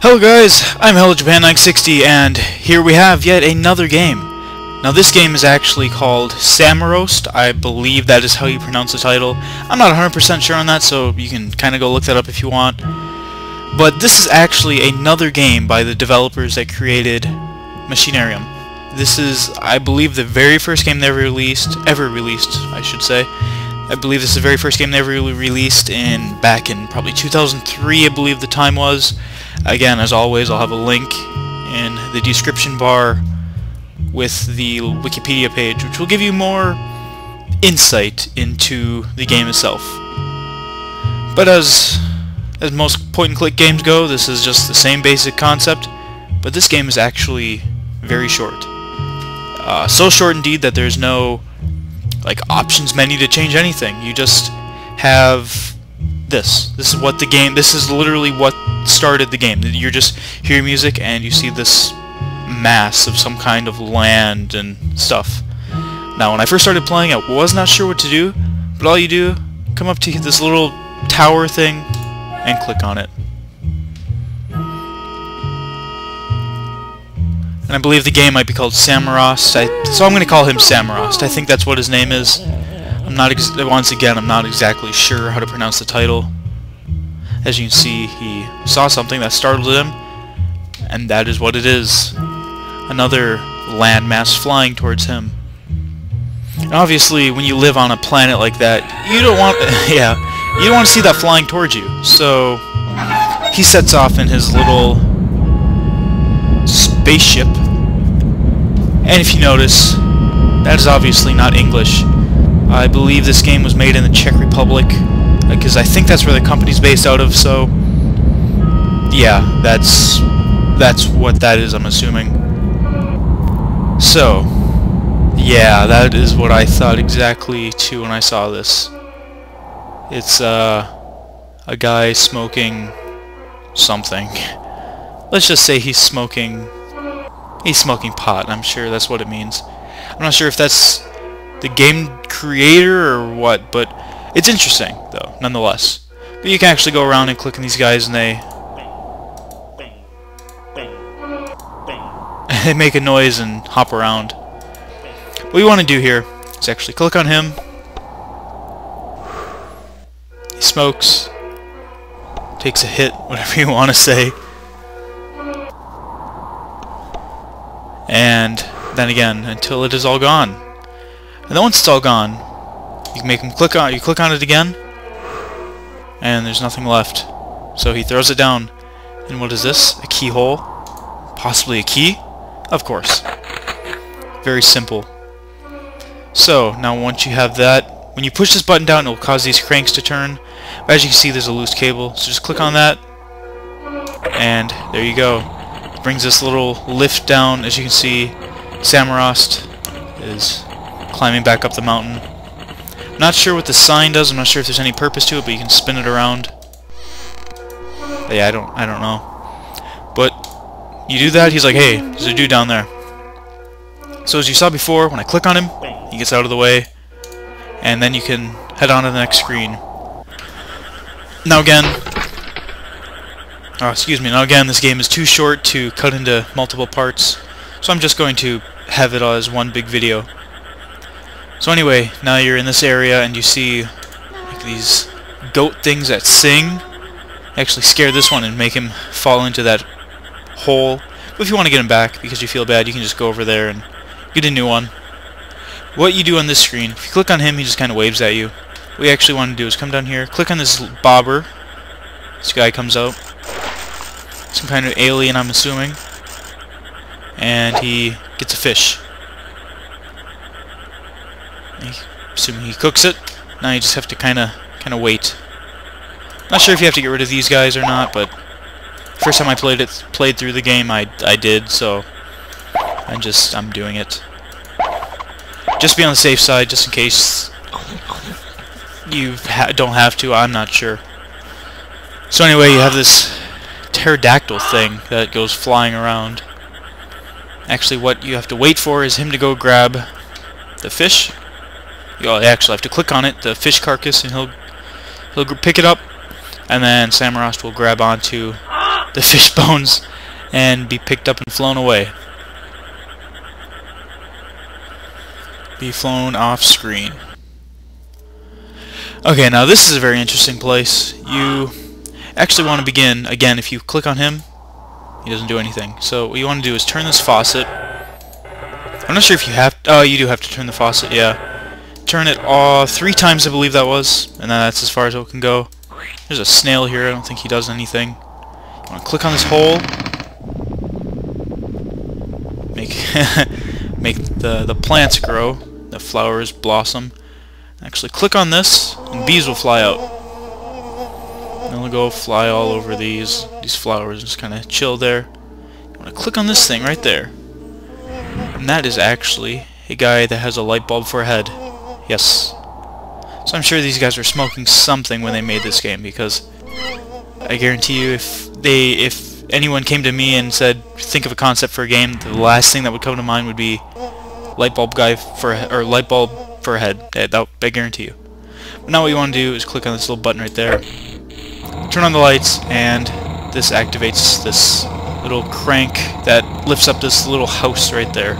Hello guys, I'm HelloJapan960 and here we have yet another game. Now this game is actually called Samorost. I believe that is how you pronounce the title. I'm not 100% sure on that, so you can kind of go look that up if you want. But this is actually another game by the developers that created Machinarium. This is, I believe, the very first game they ever released, I should say. I believe this is the very first game they ever released back in probably 2003, I believe the time was. Again, as always, I'll have a link in the description bar with the Wikipedia page, which will give you more insight into the game itself. But as most point-and-click games go, this is just the same basic concept, but this game is actually very short. So short indeed that there's no options menu to change anything. You just have this. This is what the game. This is literally what started the game. You just hear music and you see this mass of some kind of land and stuff. Now, when I first started playing, I was not sure what to do, but all you do, come up to this little tower thing and click on it. And I believe the game might be called Samorost, so I'm going to call him Samorost. I think that's what his name is. Once again, I'm not exactly sure how to pronounce the title. As you can see, he saw something that startled him, and that is what it is. Another landmass flying towards him. And obviously, when you live on a planet like that, you don't want, you don't want to see that flying towards you. So he sets off in his little spaceship, and if you notice, that is obviously not English. I believe this game was made in the Czech Republic, because I think that's where the company's based out of, so yeah, that's what that is, I'm assuming. So, yeah, that is what I thought exactly too when I saw this. It's a guy smoking something. Let's just say he's smoking pot. I'm sure that's what it means. I'm not sure if that's the game creator or what, but it's interesting though, nonetheless. But you can actually go around and click on these guys, and they make a noise and hop around. What you want to do here is actually click on him. He smokes, takes a hit, whatever you want to say. And then again, until it is all gone. And then once it's all gone, you can make him click on it again, and there's nothing left. So he throws it down. And what is this? A keyhole? Possibly a key? Of course. Very simple. So, now once you have that, when you push this button down, it will cause these cranks to turn. But as you can see, there's a loose cable. So just click on that, and there you go. It brings this little lift down. As you can see, Samorost is climbing back up the mountain. I'm not sure what the sign does. I'm not sure if there's any purpose to it, but you can spin it around. But yeah, I don't know. But you do that, he's like, hey, there's a dude down there. So as you saw before, when I click on him, he gets out of the way, and then you can head on to the next screen. Now again, this game is too short to cut into multiple parts, so I'm just going to have it as one big video. So anyway, now you're in this area and you see these goat things that sing. Actually scare this one and make him fall into that hole. But if you want to get him back because you feel bad, you can just go over there and get a new one. What you do on this screen, if you click on him, he just kind of waves at you. What you actually want to do is come down here, click on this bobber. This guy comes out. Some kind of alien, I'm assuming. And he gets a fish. Assuming he cooks it. Now you just have to kind of wait. Not sure if you have to get rid of these guys or not, but first time I played through the game, I did, so I'm doing it. Just be on the safe side, just in case you don't have to. I'm not sure. So anyway, you have this pterodactyl thing that goes flying around. Actually, what you have to wait for is him to go grab the fish. You actually have to click on it, the fish carcass, and he'll pick it up, and then Samorost will grab onto the fish bones and be picked up and flown away. Be flown off screen. Okay, now this is a very interesting place. You actually want to begin, again, if you click on him, he doesn't do anything. So what you want to do is turn this faucet. I'm not sure if you have... Oh, you do have to turn the faucet, yeah. Turn it 3 times, I believe that was, and then that's as far as it can go. There's a snail here. I don't think he does anything. You want to click on this hole. Make make the plants grow. The flowers blossom. Actually, click on this, and bees will fly out. And they'll go fly all over these flowers and just kind of chill there. You want to click on this thing right there. And that is actually a guy that has a light bulb for a head. Yes. So I'm sure these guys were smoking something when they made this game, because I guarantee you if anyone came to me and said, think of a concept for a game, the last thing that would come to mind would be light bulb guy for or light bulb for a head. I guarantee you. But now what you want to do is click on this little button right there. Turn on the lights, and this activates this little crank that lifts up this little house right there.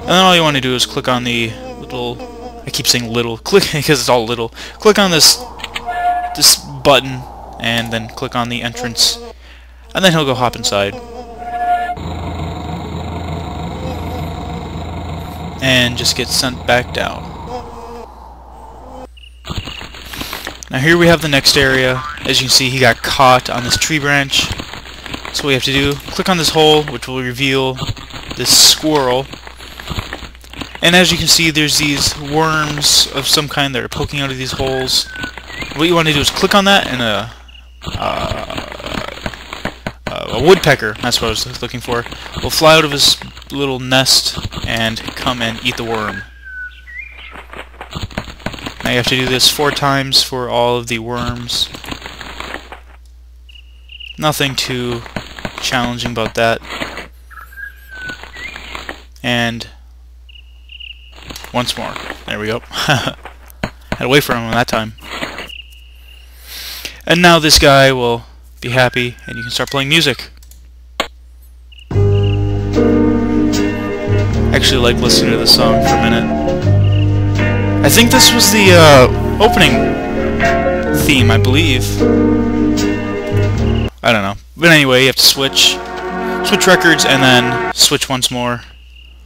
And then all you want to do is click on the little, I keep saying little, click because it's all little. Click on this button, and then click on the entrance, and then he'll go hop inside. And just get sent back down. Now here we have the next area. As you can see, he got caught on this tree branch. So what we have to do, click on this hole, which will reveal this squirrel. And as you can see, there's these worms of some kind that are poking out of these holes. What you want to do is click on that, and a woodpecker, that's what I was looking for, will fly out of his little nest and come and eat the worm. Now you have to do this 4 times for all of the worms. Nothing too challenging about that. And once more. There we go. Had to wait for him that time. And now this guy will be happy, and you can start playing music. Actually like listening to the song for a minute. I think this was the opening theme, I believe. I don't know. But anyway, you have to switch records, and then switch once more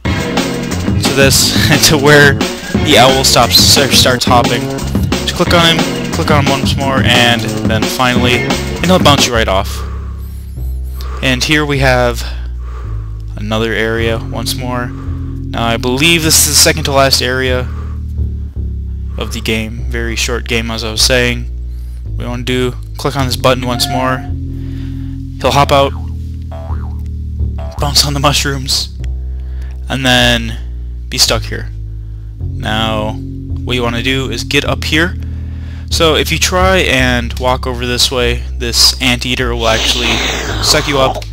to this, to where the owl starts hopping. Just click on him once more, and then finally, and he'll bounce you right off. And here we have another area once more. Now I believe this is the second to last area of the game. Very short game, as I was saying. What we want to do, click on this button once more. He'll hop out, bounce on the mushrooms, and then be stuck here. Now what you want to do is get up here. So if you try and walk over this way, this anteater will actually suck you up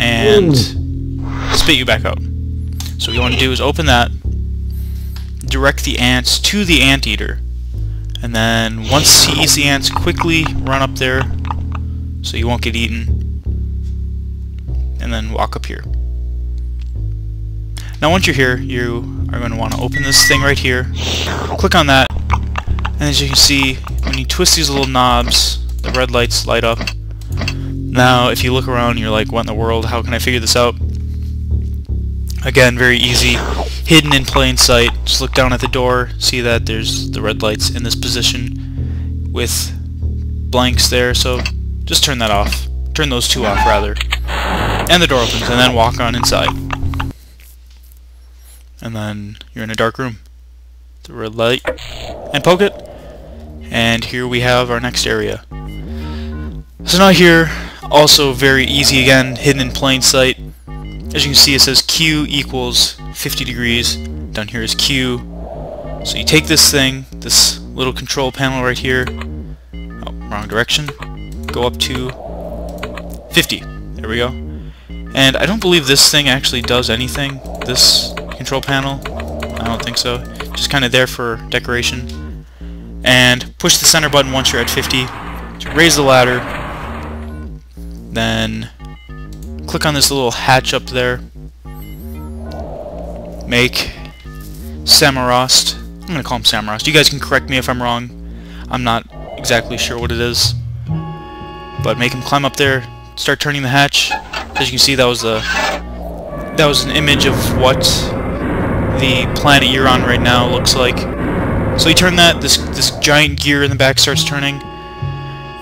and spit you back out. So what you want to do is open that, direct the ants to the anteater, and then once he eats the ants, quickly run up there so you won't get eaten, and then walk up here. Now once you're here, you are going to want to open this thing right here, click on that, and as you can see, when you twist these little knobs, the red lights light up. Now if you look around, you're like, what in the world, how can I figure this out? Again, very easy, hidden in plain sight. Just look down at the door, see that there's the red lights in this position with blanks there, so just turn that off. Turn those 2 off, rather. And the door opens, and then walk on inside. And then you're in a dark room. The red light, and poke it. And here we have our next area. So now here, also very easy again, hidden in plain sight. As you can see, it says Q equals 50 degrees. Down here is Q. So you take this thing, this little control panel right here. Oh, wrong direction. Go up to 50. There we go. And I don't believe this thing actually does anything. This control panel. I don't think so. Just kind of there for decoration. And push the center button once you're at 50 So raise the ladder, then click on this little hatch up there. Make Samorost. I'm gonna call him Samorost. You guys can correct me if I'm wrong. I'm not exactly sure what it is. But make him climb up there, start turning the hatch. As you can see, that was an image of what the planet you're on right now looks like. So you turn that, this giant gear in the back starts turning,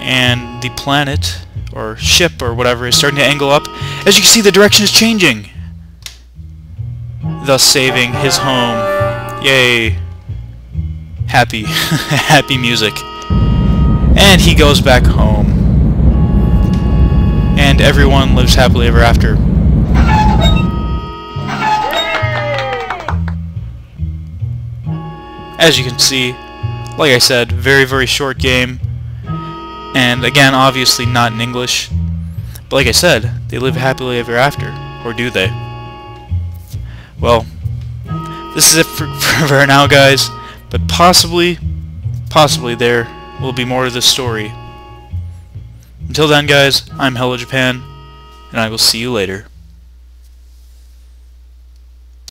and the planet, or ship, or whatever, is starting to angle up. As you can see, the direction is changing, thus saving his home. Yay. Happy. Happy music. And he goes back home. And everyone lives happily ever after. As you can see, like I said, very, very short game. And again, obviously not in English. But like I said, they live happily ever after. Or do they? Well, this is it for now, guys. But possibly there will be more to this story. Until then, guys, I'm Hello Japan, and I will see you later.